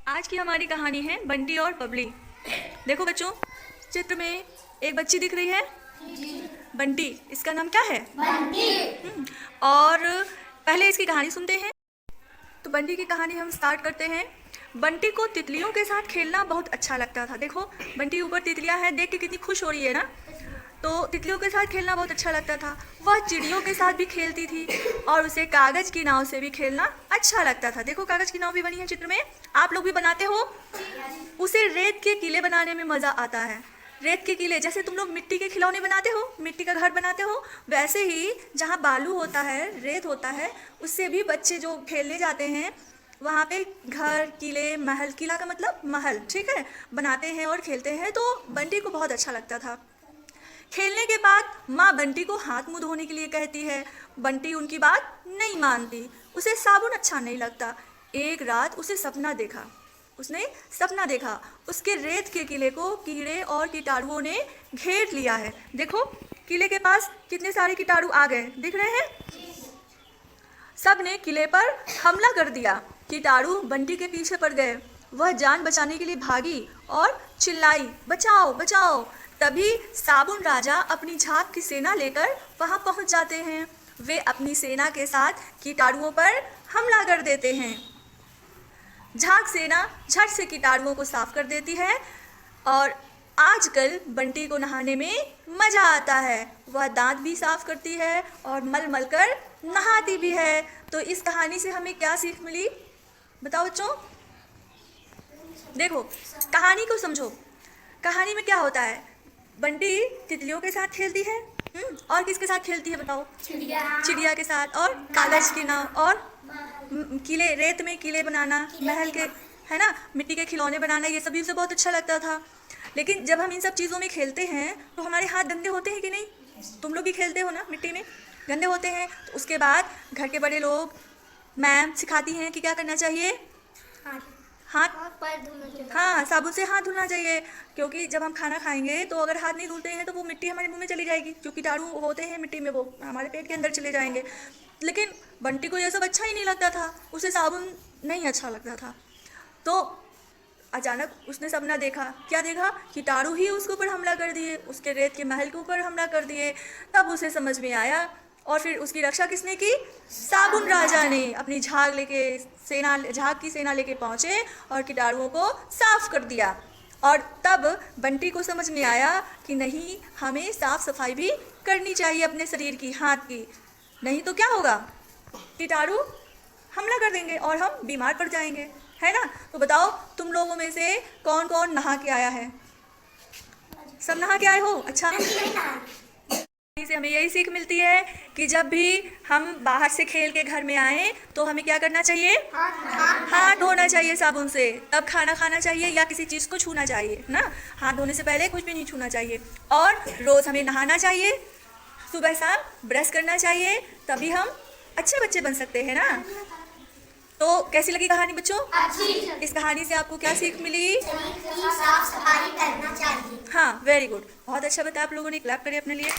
आज की हमारी कहानी है बंटी और बबली। देखो बच्चों, चित्र में एक बच्ची दिख रही है, बंटी। इसका नाम क्या है? बंटी। और पहले इसकी कहानी सुनते हैं। तो बंटी की कहानी हम स्टार्ट करते हैं। बंटी को तितलियों के साथ खेलना बहुत अच्छा लगता था। देखो बंटी ऊपर तितलियां हैं, देख के कितनी खुश हो रही है ना। तो तितलियों के साथ खेलना बहुत अच्छा लगता था। वह चिड़ियों के साथ भी खेलती थी और उसे कागज़ की नाव से भी खेलना अच्छा लगता था। देखो कागज़ की नाव भी बनी है चित्र में, आप लोग भी बनाते हो। उसे रेत के किले बनाने में मज़ा आता है। रेत के किले, जैसे तुम लोग मिट्टी के खिलौने बनाते हो, मिट्टी का घर बनाते हो, वैसे ही जहाँ बालू होता है, रेत होता है, उससे भी बच्चे जो खेलने जाते हैं वहाँ पे घर, किले, महल, किला का मतलब महल, ठीक है, बनाते हैं और खेलते हैं। तो बंटी को बहुत अच्छा लगता था। खेलने के बाद माँ बंटी को हाथ मुँह धोने के लिए कहती है। बंटी उनकी बात नहीं मानती, उसे साबुन अच्छा नहीं लगता। एक रात उसने सपना देखा, उसके रेत के किले को कीड़े और कीटाणुओं ने घेर लिया है। देखो किले के पास कितने सारे कीटाणु आ गए, दिख रहे हैं। सब ने किले पर हमला कर दिया। कीटाणु बंटी के पीछे पड़ गए। वह जान बचाने के लिए भागी और चिल्लाई, बचाओ बचाओ। तभी साबुन राजा अपनी झाग की सेना लेकर वहां पहुंच जाते हैं। वे अपनी सेना के साथ कीटाणुओं पर हमला कर देते हैं। झाग सेना झट से कीटाणुओं को साफ कर देती है और आजकल बंटी को नहाने में मज़ा आता है। वह दांत भी साफ करती है और मल मल कर नहाती भी है। तो इस कहानी से हमें क्या सीख मिली, बताओ बच्चों। देखो कहानी को समझो। कहानी में क्या होता है, बंटी तितलियों के साथ खेलती है, और किसके साथ खेलती है बताओ? चिड़िया के साथ, और कागज की नाव, और किले, रेत में किले बनाना, महल के, है ना, मिट्टी के खिलौने बनाना, ये सभी उसे बहुत अच्छा लगता था। लेकिन जब हम इन सब चीज़ों में खेलते हैं तो हमारे हाथ गंदे होते हैं कि नहीं? तुम लोग भी खेलते हो ना, मिट्टी में गंदे होते हैं। तो उसके बाद घर के बड़े लोग, मैम सिखाती हैं कि क्या करना चाहिए, हाथ, हाँ, साबुन से हाथ धुलना चाहिए। क्योंकि जब हम खाना खाएंगे तो अगर हाथ नहीं धुलते हैं तो वो मिट्टी हमारे मुंह में चली जाएगी। जो कीटाणु होते हैं मिट्टी में वो हमारे पेट के अंदर चले जाएंगे। लेकिन बंटी को यह सब अच्छा ही नहीं लगता था, उसे साबुन नहीं अच्छा लगता था। तो अचानक उसने सपना देखा। क्या देखा? कीटाणु ही उसके ऊपर हमला कर दिए, उसके रेत के महल के ऊपर हमला कर दिए। तब उसे समझ में आया और फिर उसकी रक्षा किसने की? साबुन राजा ने। अपनी झाग की सेना लेके पहुंचे और कीटाणुओं को साफ कर दिया। और तब बंटी को समझ में आया कि नहीं, हमें साफ सफाई भी करनी चाहिए अपने शरीर की, हाथ की। नहीं तो क्या होगा, कीटाणु हमला कर देंगे और हम बीमार पड़ जाएंगे, है ना। तो बताओ तुम लोगों में से कौन कौन नहा के आया है? सब नहा के आए हो? अच्छा। से हमें यही सीख मिलती है कि जब भी हम बाहर से खेल के घर में आए तो हमें क्या करना चाहिए? हाथ धोना चाहिए साबुन से, तब खाना खाना चाहिए या किसी चीज़ को छूना चाहिए ना। हाथ धोने से पहले कुछ भी नहीं छूना चाहिए। और रोज़ हमें नहाना चाहिए, सुबह शाम ब्रश करना चाहिए, तभी हम अच्छे बच्चे बन सकते हैं ना। तो कैसी लगी कहानी बच्चों? अच्छी। इस कहानी से आपको क्या सीख मिली? साफ सफाई करना चाहिए। हाँ, वेरी गुड, बहुत अच्छा बताया आप लोगों ने। क्लैप करें अपने लिए।